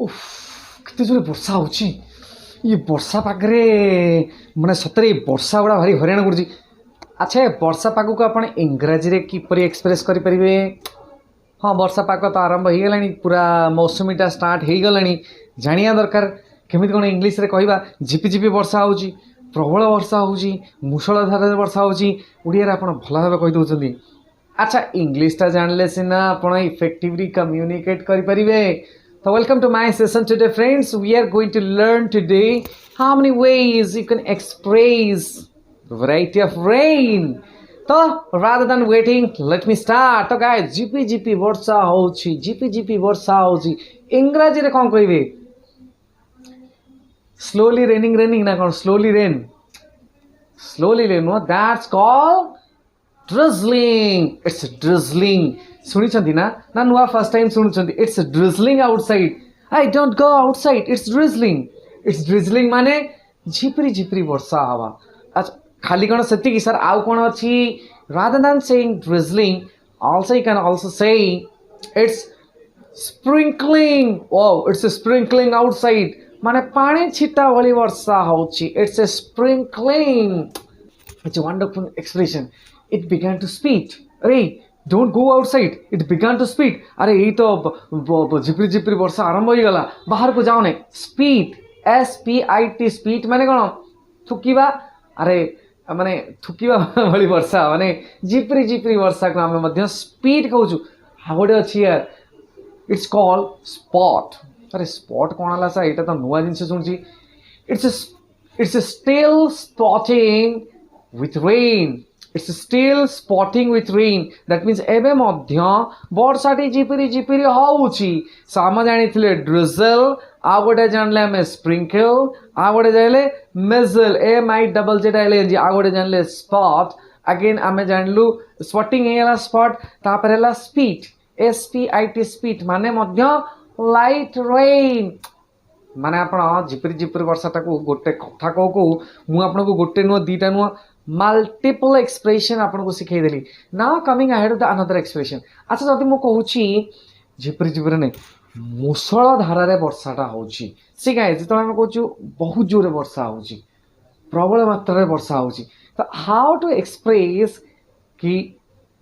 उफ केते जोरे वर्षा होची ये वर्षा पागरे माने सतरे वर्षा गुड़ा भारी हरियाणा करुची। अच्छा ये वर्षा पाग को आपण इंग्राजी रे किपरि एक्सप्रेस करि परिबे? हाँ वर्षा पाग तो आरंभ हो गलानी पूरा मौसुमीटा स्टार्ट हो गलानी जानिया दरकार केमिति कोन इंग्लिश रे कहबा झिपि वर्षा होची प्रबल वर्षा होची मूषलधार वर्षा होची ओडिया रे आपण भला भाबे कहि दोचंदी। अच्छा इंग्लिश टा जानले सिना आपण इफेक्टिवली कम्युनिकेट करि परिबे। So welcome to my session today friends. We are going to learn today how many ways you can express the variety of rain. So rather than waiting, let me start. So guys, झिपि झिपि वर्षा होची झिपि झिपि वर्षा होची इंग्रजी रे कोन कहबे? Slowly raining ना कोन slowly rain no that's called drizzling. It's drizzling. सुनी चंदी ना ना नुआ फर्स्ट टाइम सुनु चंदी it's drizzling outside. I don't go outside. It's drizzling. It's drizzling माने झिपरी झिपरी वर्षा हवा। अच्छा खाली कोन सेति कि सर आउ कोन अछि? Rather than saying drizzling, also you can also say it's sprinkling. Oh, it's a sprinkling outside. माने पानी छिटा वाली वर्षा होची। It's a sprinkling. It's a wonderful expression. It began to speed. अरे don't go outside. It began to speed. अरे ये तो झिपरी झिपरी वर्षा आरंभ हो गला बाहर को जाओ ने speed SPIT speed माने कोन थुकीबा अरे माने थुकीबा वाली वर्षा माने झिपरी झिपरी वर्षा को हम मध्य speed कहउछु। हागोडे अछि यार इट्स कॉल्ड spot. अरे spot कोन हला सा एटा तो नुवा जिंस सुनछि। It's a still spotting with rain. It's still spotting with rain. That means एबे मध्य वर्षाटी झिपरी झिपरी होउची। साम जानिथिले drizzle आ गोटे जानले हमें sprinkle आ गोटे जानले mizzle MIZZLE आ गोटे जानले spot अगेन आमे जानलु spotting हेला spot तापर हेला speed SPIT speed माने मध्य light rain माने आपण झिपरी झिपरी वर्षाटा को गोटे कथा को मु आपन को गोटे नुवा दीटा नुवा मल्टीपल एक्सप्रेशन आपन को सिखाई देली। Now coming ahead of the another expression. अच्छा जदि मु कहूची झिपरी झिपरी ने मूसळ धारा रे वर्षाटा होची सी गाइस जेतो हम कहूछु बहुत जोरे वर्षा होची प्रबल मात्रा रे वर्षा होची तो हाउ टू एक्सप्रेस कि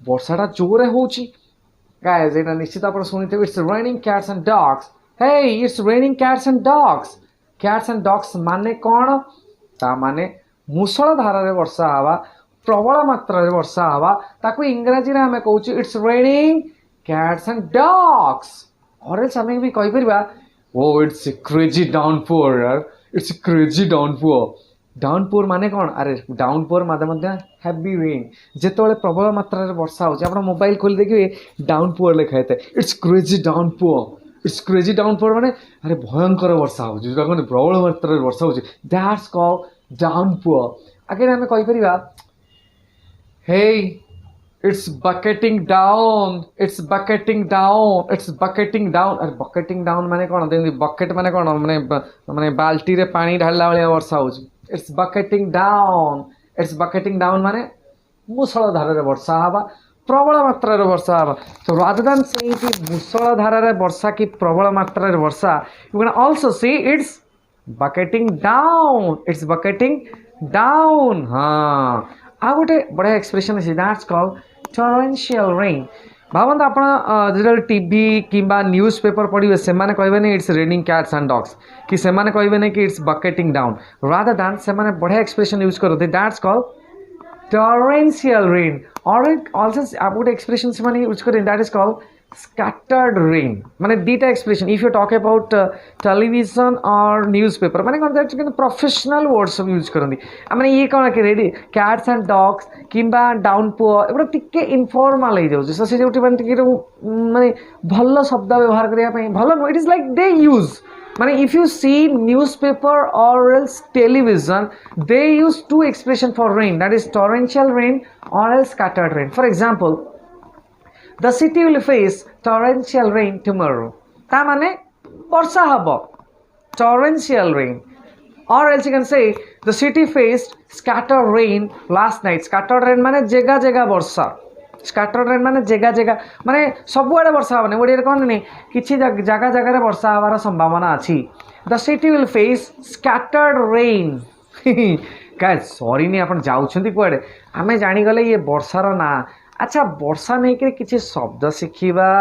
वर्षाटा जोरे होची गाइस एटा निश्चित आपण सुनिथे it's raining cats and dogs. Hey it's raining cats and dogs. Cats and dogs माने कोन ता माने मूसळ धारा रे वर्षा हवा प्रबल मात्रा रे वर्षा हवा ताको इंग्रजी रे हमें कहूची it's raining cats and dogs. Or else हमें भी कहि परबा ओ इट्स अ क्रेजी डाउनपोर यार it's a crazy downpour. Downpour माने कोन? अरे डाउनपोर माने मध्य हेवी रेन जेतोले प्रबल मात्रा रे वर्षा होची आपण मोबाइल खोल देखिबे डाउनपोर लिखा हेते it's crazy downpour. It's crazy downpour माने अरे भयंकर वर्षा होची जोटा कोन प्रबल मात्रा रे वर्षा होची दैट्स कॉल्ड downpour. Again हमें कहि परिबा hey it's bucketing down. It's bucketing down. It's bucketing down. अरे bucketing down माने कोन? देंदी bucket माने कोन? माने बाल्टी रे पानी ढालला वाला वर्षा होची। It's bucketing down. It's bucketing down माने मूसळ धारा रे वर्षा हवा प्रबल मात्रा रे वर्षा हवा। So rather than saying कि मूसळ धारा रे वर्षा की प्रबल मात्रा रे वर्षा you can also say it's bucketing down. It's bucketing down. हाँ आ गोटे बढ़िया एक्सप्रेशन है दैट्स कॉल्ड torrential rain. भावंत आपण जेतल टीवी किंबा न्यूज़ पेपर पढ़िबे से माने कहबे नै it's raining cats and dogs कि से माने कहबे नै कि it's bucketing down rather than से माने बढ़िया एक्सप्रेशन यूज करते दैट्स कॉल्ड torrential rain. और also आप गोटे एक्सप्रेशन से माने यूज करें that is called scattered rain. माने दीटा expression if you talk about television or newspaper माने कोन दैट्स प्रोफेशनल वर्ड्स सब यूज करंदी माने ये कोन के रेडी कैट्स एंड डॉग्स किंबा डाउनपोर एबरा टिके इनफॉर्मल हे जाउ से जोटी माने टिके माने भलो शब्द व्यवहार करिया पई भलो it is like they use माने if you see newspaper or else television they use to expression for rain that is torrential rain or else scattered rain. For example, the city will face torrential rain tomorrow. ता माने वर्षा हबो torrential rain. Or else you can say the city faced scattered rain last night. Scattered rain माने जगह जगह वर्षा scattered rain माने जगह जगह माने सबुआड़े वर्षा होनी ओडिया कहनी किसी जगह जगह वर्षा हबार संभावना अच्छी the city will face scattered rain क्या सरी नहीं आप जाऊँच कुआड़े आम जागले ये वर्षार ना अच्छा वर्षा नहीं कि किसी शब्द शिखा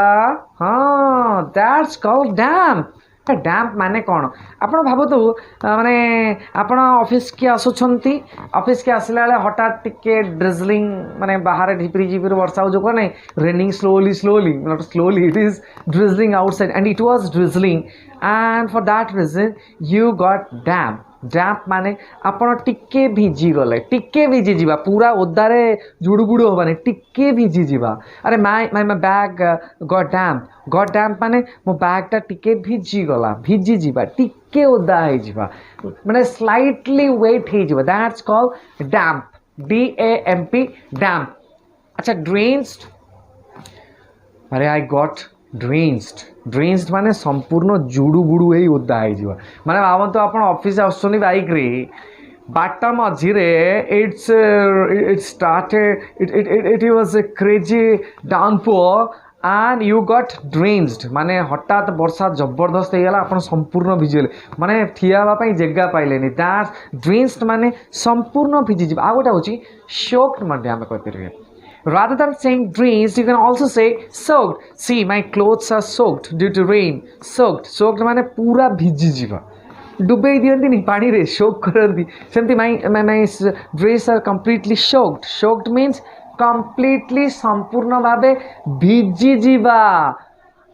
हाँ दैट्स कॉल्ड डैम्प डैम्प माने कौन आप भावतु माने आप ऑफिस की आसुंच ऑफिस के आसला बेले हठात टिके ड्रिजलिंग माने बाहर झिपिरी झिपिरी वर्षा हो जो कौन raining slowly slowly not slowly it is drizzling outside and it was drizzling and for that reason you got damp damp माने आपण टिके भिजी गले टिके भिजी जीवा पूरा ओदारे जुड़ुबुड़ु होबानी टिके भिजी जीवा अरे माय माय बैग गॉट डैम्प माने मो बैगटा टिके भिजी गला भिजी जीवा टिके ओदा हे जीवा माने स्लाइटली वेट हे जीवा दैट्स कॉल्ड डैम्प DAMP डैम्प अच्छा ड्रेन्स्ड अरे आई गॉट ड्रेन्स्ड माने संपूर्ण जुड़ू बुड़ू ही ओदा हो माने भावतु आप ऑफिस आसुनी बाइक रे बाट मझीरे it's started it was a crazy downpour and you got drenched माने हठात वर्षा जबरदस्त हो गला आप संपूर्ण भिजिगले माने ठिया होगा जगह पाइले दैट ड्रेन्स्ड माने संपूर्ण भिजिज आ गोटे हूँ सोक्ड आम कहीपर rather than saying drenched you can also say soaked see my clothes are soaked due to rain soaked माने पूरा भिजी जीवा डुबे दियंती पानी रे सोक करती सेमती my dress are completely soaked means completely संपूर्ण भावे भिजी जीवा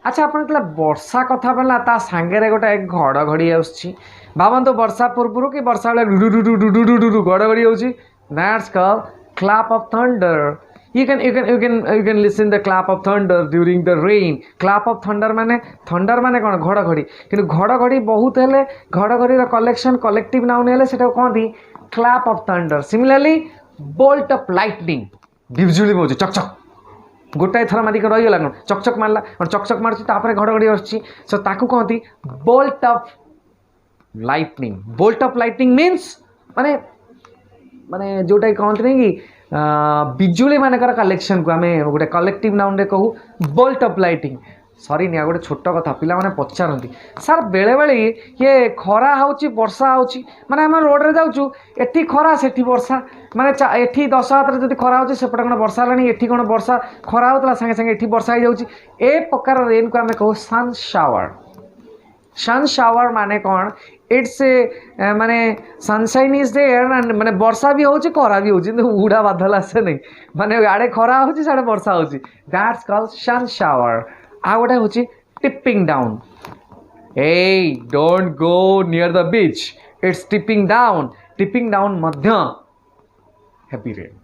अच्छा आपन कला वर्षा कथा बोला ता सांगे गोटे घड़घड़ी आछी भावंतो वर्षा पूर्व कि वर्षा बेले डुडु घड़घड़ी होची that's called clap of thunder you can listen the clap of thunder during the rain clap of thunder माने कौन घड़घड़ी कि घड़घड़ी बहुत हेले घड़घड़ी कलेक्शन कलेक्टिव नाउन हेले सेटा कहती clap of thunder similarly bolt of lightning बिजुली बोझ चकचक गोटाए थर मारिक रहीगला कौन चकचक मारला चकचक मार्च घड़घड़ी आसी सो ताकू कहती बोल्ट ऑफ लाइटनिंग मीन्स माने माने जोटा कहते नहीं कि बिजुली मानकर कलेक्शन को आम गोटे कलेक्टिव नाउन रे कहू बोल्ट ऑफ लाइटिंग सरी नहीं गोटे छोट कथा पिला माने पचारती सर बेले बेले ये खरा होची वर्षा होची माने आम रोड रे जाऊँ एठी खरा सेठी वर्षा माने एठी 10 हाथ जब खरा होची सेपटे कौन वर्षा लानी एठी कौन वर्षा खरा होता सागे सागे एठी वर्षा हो जाऊँगी ए प्रकार रेन को आम कहू सन शावर माने कौन इट्स माने सनशाइन इज देयर एंड माने वर्षा भी होची खरा भी होची उड़ा बादल आसे नहीं माने आड़े खरा होची साड़े वर्षा होची दैट्स कॉल्ड सन शावर आ गोटे होची tipping down A don't go near the beach it's tipping down Madhya happy rain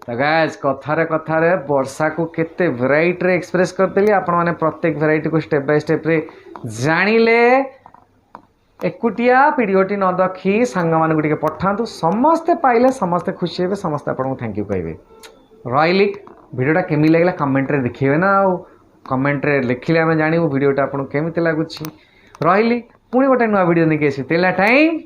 तो गाइस कथारे वर्षा को केते वेराइटी रे एक्सप्रेस करदेली आपण माने प्रत्येक वेराइटी को स्टेप बाय स्टेप रे जानिले एकुटिया वीडियोटी न देखी सांग मानक टिके पठातु समस्ते पाइले समस्ते खुशी हेबे समस्ते आपको थैंक यू कहबे रही वीडियोटा केमी लगला कमेंट रे देखिए ना आ कमेंट रे लिखिले आमे जानिबो वीडियोटा आपको केमिति लागुछि रही पुणी गोटे नुआ वीडियो नहीं टाइम